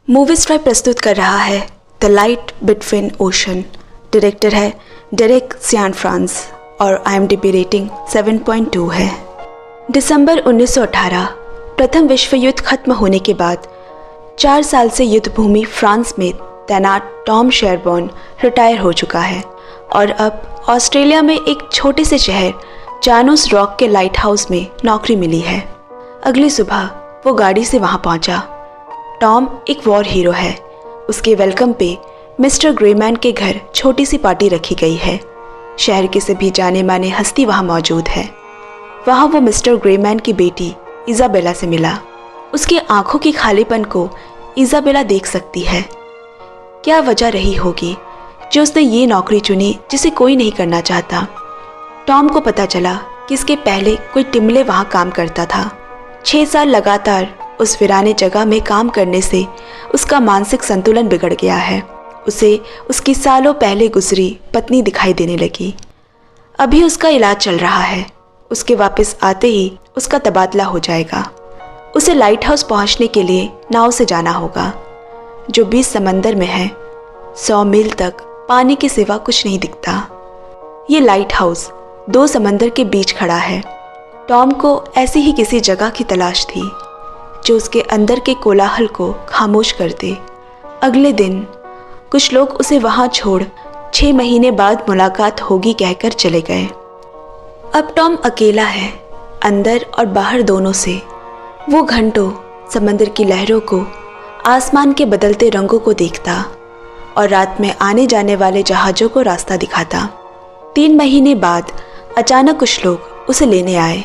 Movie stripe प्रस्तुत कर रहा है the light between ocean. Director है डेरेक सियानफ्रांस और IMDb रेटिंग 7.2 है। दिसंबर 1918 प्रथम विश्व युद्ध खत्म होने के बाद 4 साल से युद्ध भूमि फ्रांस में तैनात टॉम शेरबॉर्न रिटायर हो चुका है और अब ऑस्ट्रेलिया में एक छोटे से शहर जानूस रॉक के लाइट हाउस में नौकरी मिली है। अगली सुबह वो गाड़ी से वहाँ पहुँचा। टॉम एक वॉर हीरो है। उसके वेलकम पे मिस्टर ग्रेमैन के घर छोटी सी पार्टी रखी गई है। शहर के सभी जाने माने हस्ती वहाँ मौजूद है। वहाँ वो मिस्टर ग्रेमैन की बेटी इज़ाबेला से मिला। उसकी आंखों की खालीपन को इज़ाबेला देख सकती है। क्या वजह रही होगी जो उसने ये नौकरी चुनी जिसे कोई नहीं करना चाहता। टॉम को पता चला कि इसके पहले कोई टिमले वहाँ काम करता था। 6 साल लगातार उस वीराने जगह में काम करने से उसका मानसिक संतुलन बिगड़ गया है। उसे उसकी सालों पहले गुजरी पत्नी दिखाई देने लगी। अभी उसका इलाज चल रहा है। उसके वापस आते ही उसका तबादला हो जाएगा। उसे लाइट हाउस पहुँचने के लिए नाव से जाना होगा जो 20 समंदर में है। 100 मील तक पानी के सिवा कुछ नहीं दिखता। ये लाइट हाउस 2 समंदर के बीच खड़ा है। टॉम को ऐसी ही किसी जगह की तलाश थी जो उसके अंदर के कोलाहल को खामोश कर दे। अगले दिन कुछ लोग उसे वहाँ छोड़ 6 महीने बाद मुलाकात होगी कहकर चले गए। अब टॉम अकेला है, अंदर और बाहर दोनों से। वो घंटों समंदर की लहरों को, आसमान के बदलते रंगों को देखता और रात में आने जाने वाले जहाज़ों को रास्ता दिखाता। 3 महीने बाद अचानक कुछ लोग उसे लेने आए।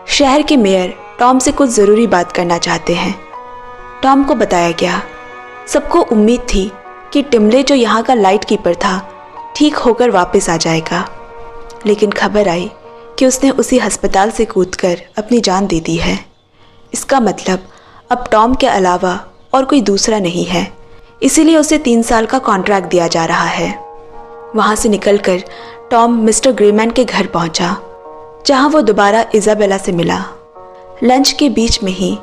शहर के मेयर टॉम से कुछ ज़रूरी बात करना चाहते हैं। टॉम को बताया गया। सबको उम्मीद थी कि टिमले जो यहाँ का लाइट कीपर था ठीक होकर वापस आ जाएगा, लेकिन खबर आई कि उसने उसी अस्पताल से कूदकर अपनी जान दे दी है। इसका मतलब अब टॉम के अलावा और कोई दूसरा नहीं है। इसीलिए उसे 3 साल का कॉन्ट्रैक्ट दिया जा रहा है। वहाँ से निकलकर टॉम मिस्टर ग्रेमैन के घर पहुँचा, जहाँ वो दोबारा इज़ाबेला से मिला। लंच के बीच में ही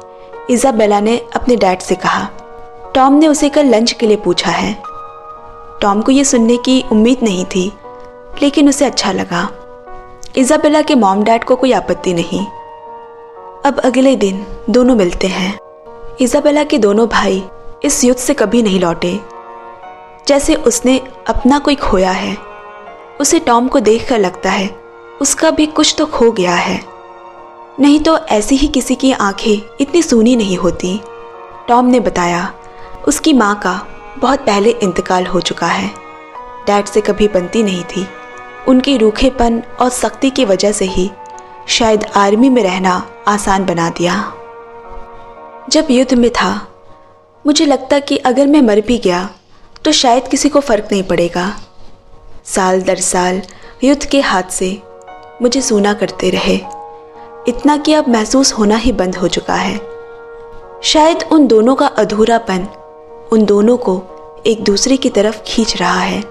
इज़ाबेला ने अपने डैड से कहा टॉम ने उसे कल लंच के लिए पूछा है। टॉम को ये सुनने की उम्मीद नहीं थी, लेकिन उसे अच्छा लगा। इज़ाबेला के मॉम डैड को कोई आपत्ति नहीं। अब अगले दिन दोनों मिलते हैं। इज़ाबेला के दोनों भाई इस युद्ध से कभी नहीं लौटे। जैसे उसने अपना कोई खोया है। उसे टॉम को देखकर लगता है उसका भी कुछ तो खो गया है, नहीं तो ऐसी ही किसी की आंखें इतनी सूनी नहीं होती। टॉम ने बताया उसकी माँ का बहुत पहले इंतकाल हो चुका है। डैड से कभी बनती नहीं थी। उनकी रूखेपन और सख्ती की वजह से ही शायद आर्मी में रहना आसान बना दिया। जब युद्ध में था मुझे लगता कि अगर मैं मर भी गया तो शायद किसी को फ़र्क नहीं पड़ेगा। साल दर साल युद्ध के हादसे मुझे सूना करते रहे, इतना कि अब महसूस होना ही बंद हो चुका है। शायद उन दोनों का अधूरापन उन दोनों को एक दूसरे की तरफ खींच रहा है,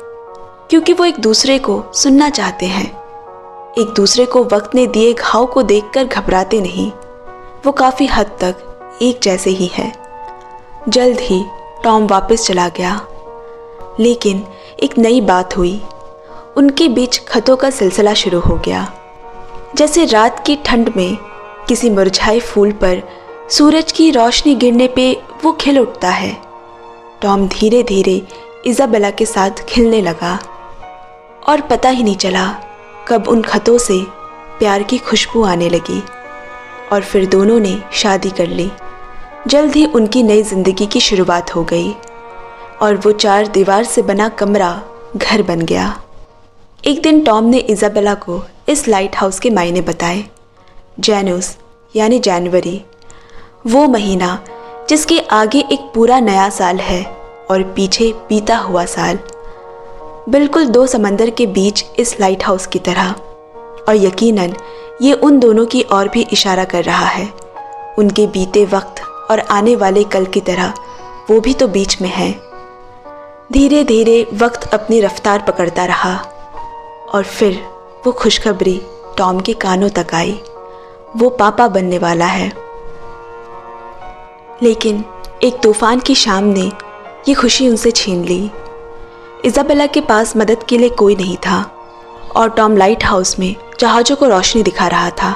क्योंकि वो एक दूसरे को सुनना चाहते हैं। एक दूसरे को वक्त ने दिए घाव को देखकर घबराते नहीं। वो काफ़ी हद तक एक जैसे ही है। जल्द ही टॉम वापस चला गया, लेकिन एक नई बात हुई। उनके बीच खतों का सिलसिला शुरू हो गया। जैसे रात की ठंड में किसी मुरझाए फूल पर सूरज की रोशनी गिरने पे वो खिल उठता है। टॉम धीरे धीरे इज़ाबेला के साथ खिलने लगा और पता ही नहीं चला कब उन खतों से प्यार की खुशबू आने लगी और फिर दोनों ने शादी कर ली। जल्द ही उनकी नई ज़िंदगी की शुरुआत हो गई और वो 4 दीवार से बना कमरा घर बन गया। एक दिन टॉम ने इज़ाबेला को इस लाइट हाउस के मायने बताए। जानूस यानी जनवरी, वो महीना जिसके आगे एक पूरा नया साल है और पीछे बीता हुआ साल, बिल्कुल 2 समंदर के बीच इस लाइट हाउस की तरह। और यकीनन ये उन दोनों की ओर भी इशारा कर रहा है। उनके बीते वक्त और आने वाले कल की तरह वो भी तो बीच में है। धीरे धीरे वक्त अपनी रफ्तार पकड़ता रहा और फिर वो खुशखबरी टॉम के कानों तक आई। वो पापा बनने वाला है। लेकिन एक तूफान की शाम ने ये खुशी उनसे छीन ली। इज़ाबेला के पास मदद के लिए कोई नहीं था और टॉम लाइट हाउस में जहाज़ों को रोशनी दिखा रहा था।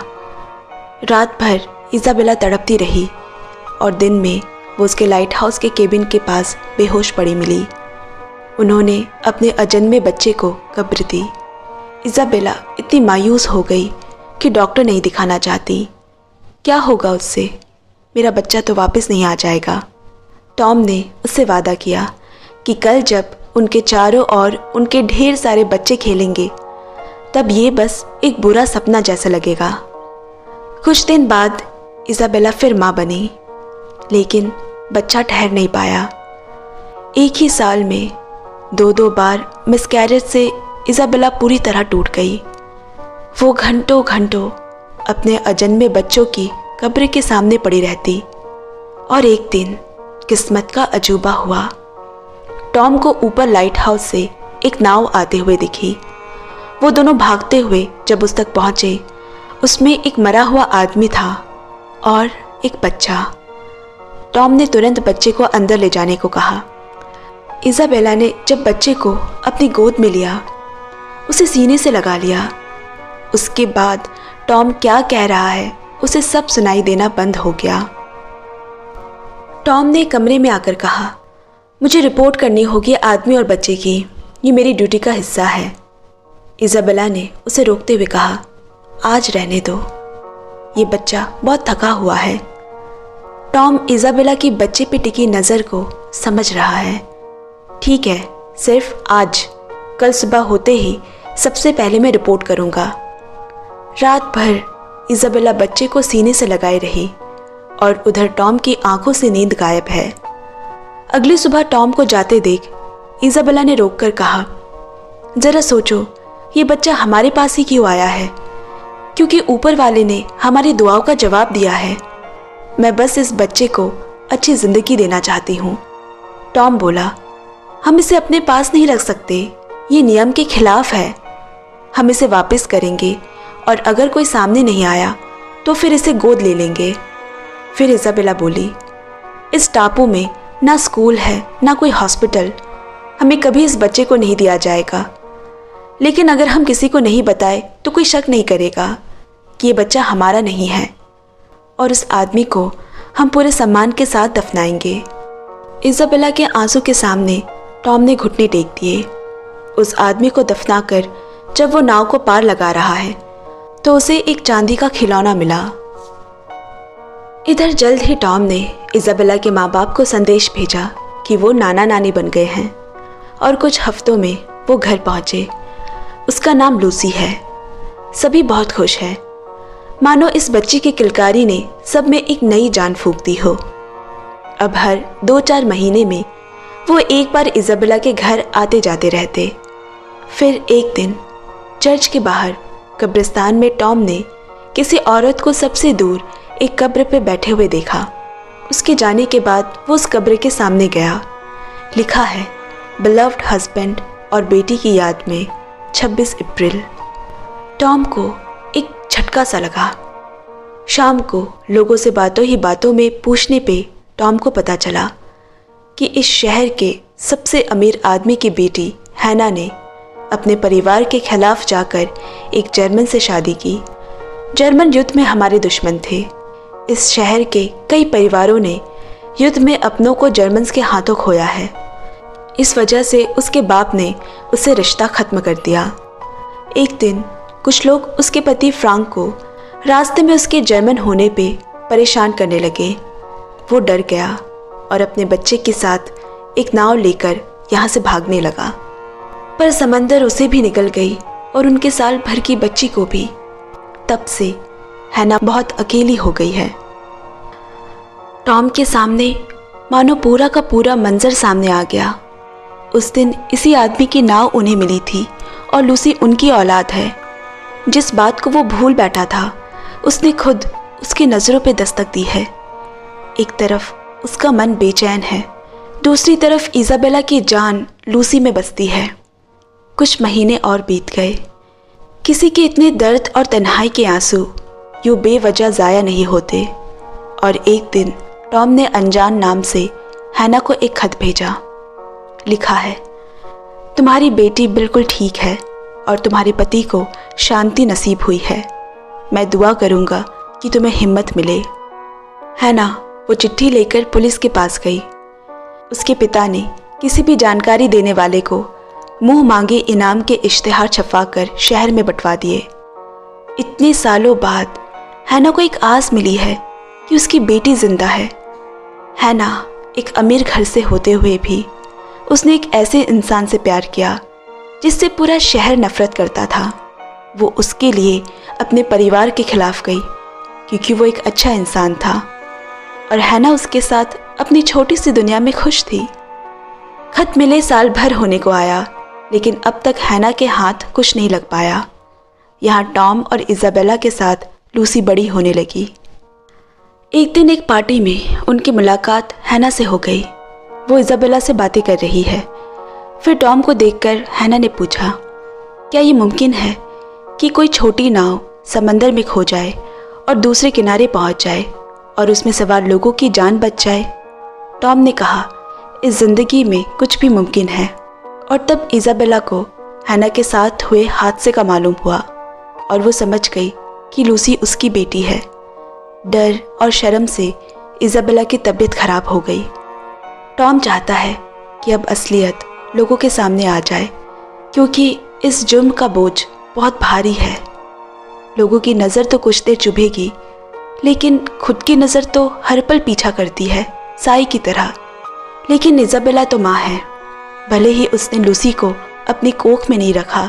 रात भर इज़ाबेला तड़पती रही और दिन में वो उसके लाइट हाउस के केबिन के पास बेहोश पड़ी मिली। उन्होंने अपने अजन्मे बच्चे को कब्र दी। इज़ाबेला इतनी मायूस हो गई कि डॉक्टर नहीं दिखाना चाहती। क्या होगा उससे? मेरा बच्चा तो वापस नहीं आ जाएगा। टॉम ने उससे वादा किया कि कल जब उनके चारों ओर उनके ढेर सारे बच्चे खेलेंगे तब ये बस एक बुरा सपना जैसा लगेगा। कुछ दिन बाद इज़ाबेला फिर माँ बनी, लेकिन बच्चा ठहर नहीं पाया। एक ही साल में 2 बार मिसकैरेज से इज़ाबेला पूरी तरह टूट गई। वो घंटों घंटों अपने अजन्मे बच्चों की कब्र के सामने पड़ी रहती और एक दिन किस्मत का अजूबा हुआ। टॉम को ऊपर लाइट हाउस से एक नाव आते हुए दिखी। वो दोनों भागते हुए जब उस तक पहुंचे, उसमें एक मरा हुआ आदमी था और एक बच्चा। टॉम ने तुरंत बच्चे को अंदर ले जाने को कहा। इज़ाबेला ने जब बच्चे को अपनी गोद में लिया, उसे सीने से लगा लिया। उसके बाद टॉम क्या कह रहा है उसे सब सुनाई देना बंद हो गया। टॉम ने कमरे में आकर कहा, मुझे रिपोर्ट करनी होगी आदमी और बच्चे की, ये मेरी ड्यूटी का हिस्सा है। इज़ाबेला ने उसे रोकते हुए कहा, आज रहने दो, ये बच्चा बहुत थका हुआ है। टॉम इज़ाबेला की बच्चे पे टिकी नज़र को समझ रहा है। ठीक है, सिर्फ आज, कल सुबह होते ही सबसे पहले मैं रिपोर्ट करूँगा। रात भर इज़ाबेला बच्चे को सीने से लगाए रही और उधर टॉम की आंखों से नींद गायब है। अगली सुबह टॉम को जाते देख इज़ाबेला ने रोककर कहा, ज़रा सोचो, ये बच्चा हमारे पास ही क्यों आया है? क्योंकि ऊपर वाले ने हमारी दुआओं का जवाब दिया है। मैं बस इस बच्चे को अच्छी ज़िंदगी देना चाहती हूँ। टॉम बोला, हम इसे अपने पास नहीं रख सकते, ये नियम के खिलाफ है। हम इसे वापस करेंगे और अगर कोई सामने नहीं आया तो फिर इसे गोद ले लेंगे। फिर इज़ाबेला बोली, इस टापू में ना स्कूल है ना कोई हॉस्पिटल, हमें कभी इस बच्चे को नहीं दिया जाएगा। लेकिन अगर हम किसी को नहीं बताए तो कोई शक नहीं करेगा कि ये बच्चा हमारा नहीं है और उस आदमी को हम पूरे सम्मान के साथ दफनाएंगे। इज़ाबेला के आंसू के सामने टॉम ने घुटने टेक दिए। उस आदमी को दफनाकर जब वो नाव को पार लगा रहा है तो उसे एक चांदी का खिलौना मिला। इधर जल्द ही टॉम ने इज़ाबेला के माँ बाप को संदेश भेजा कि वो नाना नानी बन गए हैं और कुछ हफ्तों में वो घर पहुँचे। उसका नाम लूसी है। सभी बहुत खुश हैं, मानो इस बच्ची की किलकारी ने सब में एक नई जान फूंक दी हो। अब हर 2-4 महीने में वो एक बार इज़ाबेला के घर आते जाते रहते। फिर एक दिन चर्च के बाहर कब्रिस्तान में टॉम ने किसी औरत को सबसे दूर एक कब्र पे बैठे हुए देखा। उसके जाने के बाद वो उस कब्र के सामने गया। लिखा है, बिलव्ड हस्बैंड और बेटी की याद में 26 अप्रैल। टॉम को एक झटका सा लगा। शाम को लोगों से बातों ही बातों में पूछने पे टॉम को पता चला कि इस शहर के सबसे अमीर आदमी की बेटी हैना ने अपने परिवार के खिलाफ जाकर एक जर्मन से शादी की। जर्मन युद्ध में हमारे दुश्मन थे। इस शहर के कई परिवारों ने युद्ध में अपनों को जर्मन के हाथों खोया है। इस वजह से उसके बाप ने उससे रिश्ता ख़त्म कर दिया। एक दिन कुछ लोग उसके पति फ्रांक को रास्ते में उसके जर्मन होने पे परेशान करने लगे। वो डर गया और अपने बच्चे के साथ एक नाव लेकर यहाँ से भागने लगा, पर समंदर उसे भी निकल गई और उनके साल भर की बच्ची को भी। तब से हैना बहुत अकेली हो गई है। टॉम के सामने मानो पूरा का पूरा मंजर सामने आ गया। उस दिन इसी आदमी की नाव उन्हें मिली थी और लूसी उनकी औलाद है। जिस बात को वो भूल बैठा था उसने खुद उसकी नज़रों पे दस्तक दी है। एक तरफ उसका मन बेचैन है, दूसरी तरफ इज़ाबेला की जान लूसी में बसती है। कुछ महीने और बीत गए। किसी के इतने दर्द और तन्हाई के आंसू यूँ बेवजह ज़ाया नहीं होते। और एक दिन टॉम ने अनजान नाम से हैना को एक खत भेजा। लिखा है, तुम्हारी बेटी बिल्कुल ठीक है और तुम्हारे पति को शांति नसीब हुई है। मैं दुआ करूँगा कि तुम्हें हिम्मत मिले। हैना वो चिट्ठी लेकर पुलिस के पास गई। उसके पिता ने किसी भी जानकारी देने वाले को मुंह मांगे इनाम के इश्तिहार छपवाकर शहर में बंटवा दिए। इतने सालों बाद हैना को एक आस मिली है कि उसकी बेटी जिंदा है। हैना एक अमीर घर से होते हुए भी उसने एक ऐसे इंसान से प्यार किया जिससे पूरा शहर नफरत करता था। वो उसके लिए अपने परिवार के खिलाफ गई क्योंकि वो एक अच्छा इंसान था और हैना उसके साथ अपनी छोटी सी दुनिया में खुश थी। खत मिले साल भर होने को आया, लेकिन अब तक हैना के हाथ कुछ नहीं लग पाया। यहाँ टॉम और इज़ाबेला के साथ लूसी बड़ी होने लगी। एक दिन एक पार्टी में उनकी मुलाकात हैना से हो गई। वो इज़ाबेला से बातें कर रही है। फिर टॉम को देखकर हैना ने पूछा, क्या ये मुमकिन है कि कोई छोटी नाव समंदर में खो जाए और दूसरे किनारे पहुंच जाए और उसमें सवार लोगों की जान बच जाए? टॉम ने कहा, इस जिंदगी में कुछ भी मुमकिन है। और तब इज़ाबेला को हैना के साथ हुए हादसे का मालूम हुआ और वो समझ गई कि लूसी उसकी बेटी है। डर और शर्म से इज़ाबेला की तबीयत खराब हो गई। टॉम चाहता है कि अब असलियत लोगों के सामने आ जाए क्योंकि इस जुर्म का बोझ बहुत भारी है। लोगों की नज़र तो कुछ देर चुभेगी, लेकिन खुद की नज़र तो हर पल पीछा करती है, साई की तरह। लेकिन इज़ाबेला तो माँ है। भले ही उसने लूसी को अपनी कोख में नहीं रखा,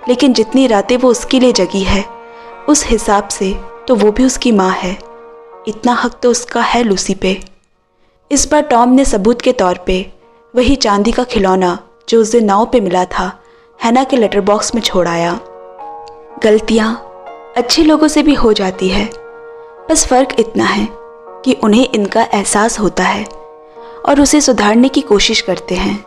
लेकिन जितनी रातें वो उसके लिए जगी है उस हिसाब से तो वो भी उसकी माँ है। इतना हक तो उसका है लूसी पे। इस बार टॉम ने सबूत के तौर पे वही चांदी का खिलौना जो उस दिन नाव पे मिला था हैना के लेटर बॉक्स में छोड़ आया। गलतियाँ अच्छे लोगों से भी हो जाती है, बस फ़र्क इतना है कि उन्हें इनका एहसास होता है और उसे सुधारने की कोशिश करते हैं।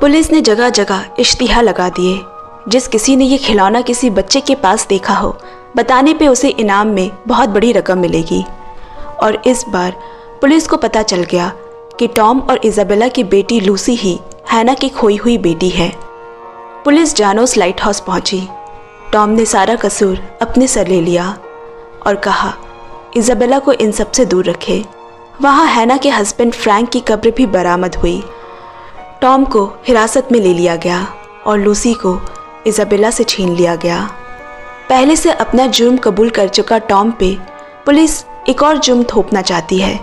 पुलिस ने जगह जगह इश्तिहार लगा दिए। जिस किसी ने ये खिलौना किसी बच्चे के पास देखा हो, बताने पे उसे इनाम में बहुत बड़ी रकम मिलेगी। और इस बार पुलिस को पता चल गया कि टॉम और इज़ाबेला की बेटी लूसी ही हैना की खोई हुई बेटी है। पुलिस जानोस लाइट हाउस पहुंची। टॉम ने सारा कसूर अपने सर ले लिया और कहा, इज़ाबेला को इन सब से दूर रखे। वहाँ हैना के हस्बैंड फ्रैंक की कब्र भी बरामद हुई। टॉम को हिरासत में ले लिया गया और लूसी को इज़ाबेला से छीन लिया गया। पहले से अपना जुर्म कबूल कर चुका टॉम पे पुलिस एक और जुर्म थोपना चाहती है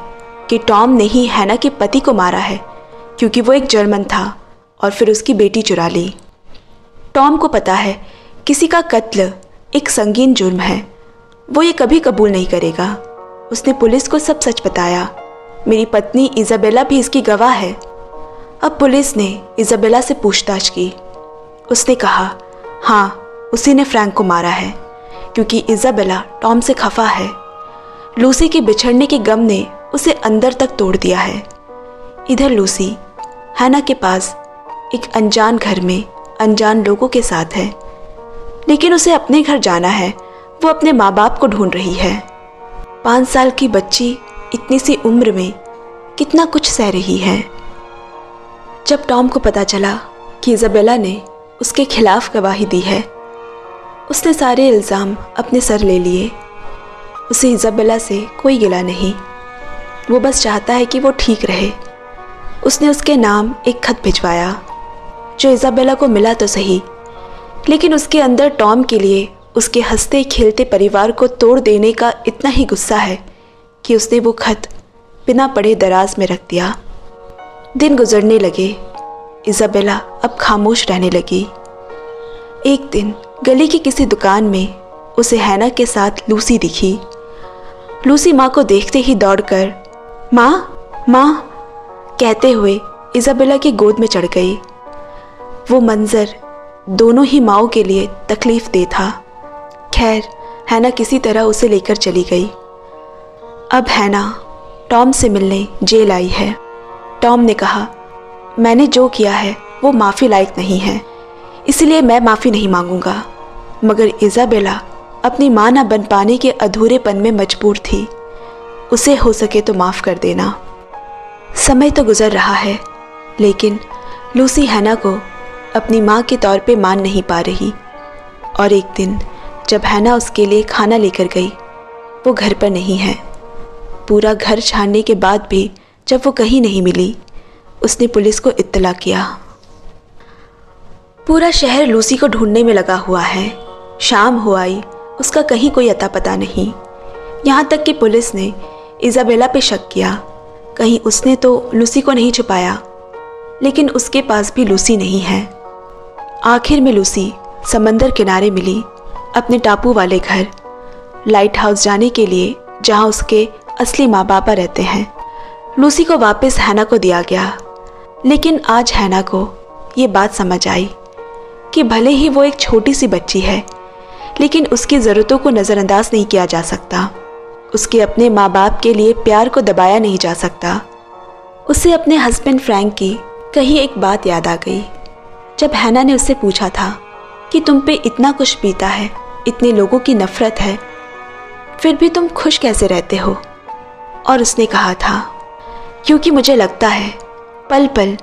कि टॉम ने ही हैना के पति को मारा है क्योंकि वो एक जर्मन था और फिर उसकी बेटी चुरा ली। टॉम को पता है किसी का कत्ल एक संगीन जुर्म है, वो ये कभी कबूल नहीं करेगा। उसने पुलिस को सब सच बताया। मेरी पत्नी इज़ाबेला भी इसकी गवाह है। अब पुलिस ने इज़ाबेला से पूछताछ की। उसने कहा, हाँ, उसी ने फ्रैंक को मारा है क्योंकि इज़ाबेला टॉम से खफा है। लूसी के बिछड़ने के गम ने उसे अंदर तक तोड़ दिया है। इधर लूसी हैना के पास एक अनजान घर में अनजान लोगों के साथ है, लेकिन उसे अपने घर जाना है। वो अपने माँ बाप को ढूंढ रही है। 5 साल की बच्ची इतनी सी उम्र में कितना कुछ सह रही है। जब टॉम को पता चला कि इज़ाबेला ने उसके खिलाफ गवाही दी है, उसने सारे इल्ज़ाम अपने सर ले लिए। उसे इज़ाबेला से कोई गिला नहीं, वो बस चाहता है कि वो ठीक रहे। उसने उसके नाम एक खत भिजवाया जो इज़ाबेला को मिला तो सही, लेकिन उसके अंदर टॉम के लिए उसके हंसते खेलते परिवार को तोड़ देने का इतना ही गुस्सा है कि उसने वो खत बिना पढ़े दराज में रख दिया। दिन गुजरने लगे। इज़ाबेला अब खामोश रहने लगी। एक दिन गली की किसी दुकान में उसे हैना के साथ लूसी दिखी। लूसी माँ को देखते ही दौड़कर माँ माँ कहते हुए इज़ाबेला की गोद में चढ़ गई। वो मंजर दोनों ही माँओं के लिए तकलीफ दे था। खैर, हैना किसी तरह उसे लेकर चली गई। अब हैना टॉम से मिलने जेल आई है। टॉम ने कहा, मैंने जो किया है वो माफ़ी लायक नहीं है, इसलिए मैं माफ़ी नहीं मांगूंगा। मगर इज़ाबेला अपनी माँ न बन पाने के अधूरेपन में मजबूर थी। उसे हो सके तो माफ़ कर देना। समय तो गुजर रहा है, लेकिन लूसी हैना को अपनी माँ के तौर पे मान नहीं पा रही। और एक दिन जब हैना उसके लिए खाना लेकर गई, वो घर पर नहीं है। पूरा घर छानने के बाद भी जब वो कहीं नहीं मिली, उसने पुलिस को इत्तला किया। पूरा शहर लूसी को ढूंढने में लगा हुआ है। शाम हो आई, उसका कहीं कोई अता पता नहीं। यहाँ तक कि पुलिस ने इज़ाबेला पे शक किया, कहीं उसने तो लूसी को नहीं छुपाया। लेकिन उसके पास भी लूसी नहीं है। आखिर में लूसी समंदर किनारे मिली, अपने टापू वाले घर, लाइट हाउस जाने के लिए, जहाँ उसके असली माँ बाप रहते हैं। लूसी को वापस हैना को दिया गया। लेकिन आज हैना को ये बात समझ आई कि भले ही वो एक छोटी सी बच्ची है, लेकिन उसकी ज़रूरतों को नज़रअंदाज नहीं किया जा सकता। उसके अपने माँ बाप के लिए प्यार को दबाया नहीं जा सकता। उसे अपने हस्बैंड फ्रैंक की कहीं एक बात याद आ गई। जब हैना ने उससे पूछा था कि तुम पे इतना कुछ बीता है, इतने लोगों की नफ़रत है, फिर भी तुम खुश कैसे रहते हो? और उसने कहा था, क्योंकि मुझे लगता है पल पल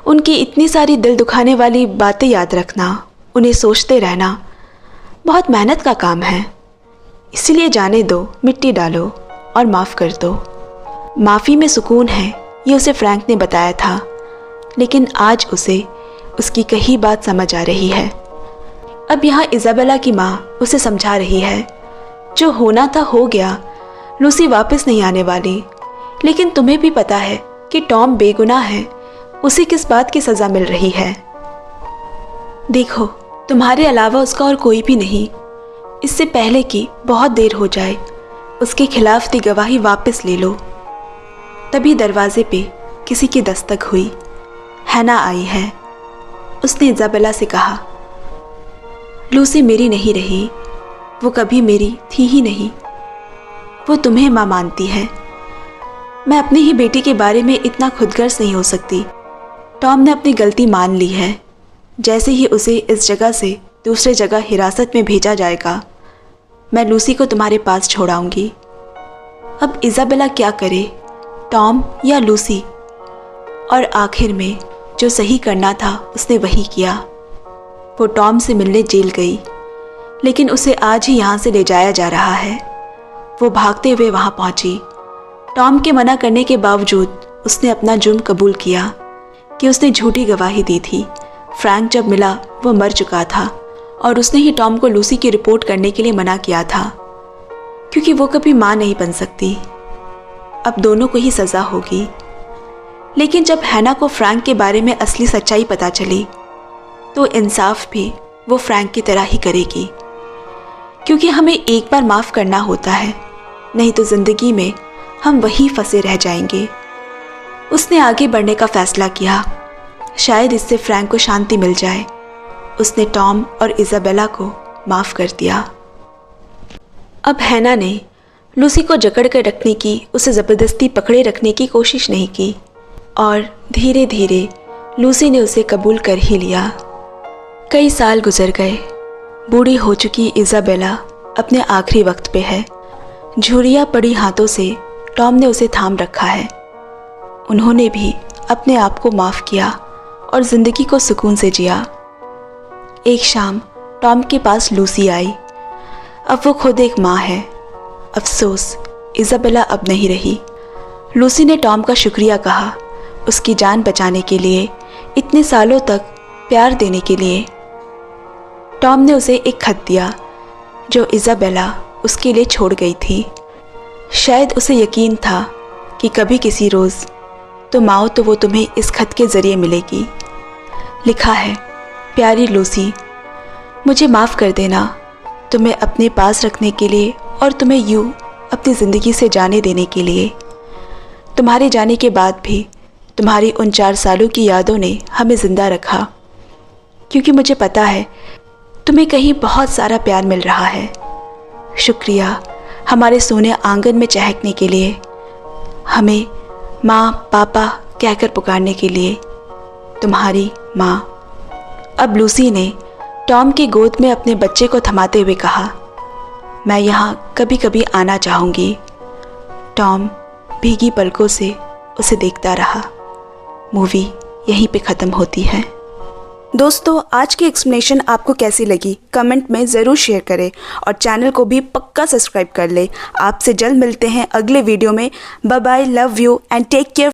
उनकी इतनी सारी दिल दुखाने वाली बातें याद रखना, उन्हें सोचते रहना बहुत मेहनत का काम है। इसीलिए जाने दो, मिट्टी डालो और माफ़ कर दो। माफ़ी में सुकून है, ये उसे फ्रैंक ने बताया था। लेकिन आज उसे उसकी कही बात समझ आ रही है। अब यहाँ इज़ाबेला की माँ उसे समझा रही है, जो होना था हो गया, लूसी वापस नहीं आने वाली। लेकिन तुम्हें भी पता है कि टॉम बेगुनाह है, उसे किस बात की सज़ा मिल रही है? देखो, तुम्हारे अलावा उसका और कोई भी नहीं। इससे पहले कि बहुत देर हो जाए, उसके खिलाफ दी गवाही वापस ले लो। तभी दरवाजे पे किसी की दस्तक हुई। हैना आई है। उसने इज़ाबेला से कहा, लूसी मेरी नहीं रही, वो कभी मेरी थी ही नहीं। वो तुम्हें माँ मानती है। मैं अपनी ही बेटी के बारे में इतना खुदगर्ज नहीं हो सकती। टॉम ने अपनी गलती मान ली है। जैसे ही उसे इस जगह से दूसरे जगह हिरासत में भेजा जाएगा, मैं लूसी को तुम्हारे पास छोड़ाऊंगी। अब इज़ाबेला क्या करे, टॉम या लूसी? और आखिर में जो सही करना था उसने वही किया। वो टॉम से मिलने जेल गई, लेकिन उसे आज ही यहाँ से ले जाया जा रहा है। वो भागते हुए वहाँ पहुँची। टॉम के मना करने के बावजूद उसने अपना जुर्म कबूल किया कि उसने झूठी गवाही दी थी। फ्रैंक जब मिला वो मर चुका था और उसने ही टॉम को लूसी की रिपोर्ट करने के लिए मना किया था, क्योंकि वो कभी माँ नहीं बन सकती। अब दोनों को ही सज़ा होगी। लेकिन जब हैना को फ्रैंक के बारे में असली सच्चाई पता चली, तो इंसाफ भी वो फ्रैंक की तरह ही करेगी, क्योंकि हमें एक बार माफ़ करना होता है, नहीं तो ज़िंदगी में हम वहीं फंसे रह जाएंगे। उसने आगे बढ़ने का फ़ैसला किया। शायद इससे फ्रैंक को शांति मिल जाए। उसने टॉम और इज़ाबेला को माफ़ कर दिया। अब हैना ने लूसी को जकड़ कर रखने की, उसे ज़बरदस्ती पकड़े रखने की कोशिश नहीं की और धीरे धीरे लूसी ने उसे कबूल कर ही लिया। कई साल गुजर गए। बूढ़ी हो चुकी इज़ाबेला अपने आखिरी वक्त पे है। झुर्रियाँ पड़ी हाथों से टॉम ने उसे थाम रखा है। उन्होंने भी अपने आप को माफ़ किया और ज़िंदगी को सुकून से जिया। एक शाम टॉम के पास लूसी आई। अब वो खुद एक माँ है। अफसोस, इज़ाबेला अब नहीं रही। लूसी ने टॉम का शुक्रिया कहा, उसकी जान बचाने के लिए, इतने सालों तक प्यार देने के लिए। टॉम ने उसे एक खत दिया जो इज़ाबेला उसके लिए छोड़ गई थी। शायद उसे यकीन था कि कभी किसी रोज़ तुम आओ तो वो तुम्हें इस खत के ज़रिए मिलेगी। लिखा है, प्यारी लूसी, मुझे माफ़ कर देना, तुम्हें अपने पास रखने के लिए और तुम्हें यूँ अपनी ज़िंदगी से जाने देने के लिए। तुम्हारे जाने के बाद भी तुम्हारी उन 4 सालों की यादों ने हमें ज़िंदा रखा, क्योंकि मुझे पता है तुम्हें कहीं बहुत सारा प्यार मिल रहा है। शुक्रिया हमारे सोने आंगन में चहकने के लिए, हमें माँ पापा कहकर पुकारने के लिए। तुम्हारी माँ। अब लूसी ने टॉम की गोद में अपने बच्चे को थमाते हुए कहा, मैं यहाँ कभी कभी आना चाहूँगी। टॉम भीगी पलकों से उसे देखता रहा। मूवी यहीं पे ख़त्म होती है। दोस्तों, आज की एक्सप्लेनेशन आपको कैसी लगी कमेंट में ज़रूर शेयर करें और चैनल को भी पक्का सब्सक्राइब कर ले। आपसे जल्द मिलते हैं अगले वीडियो में। Bye bye, love you and take care.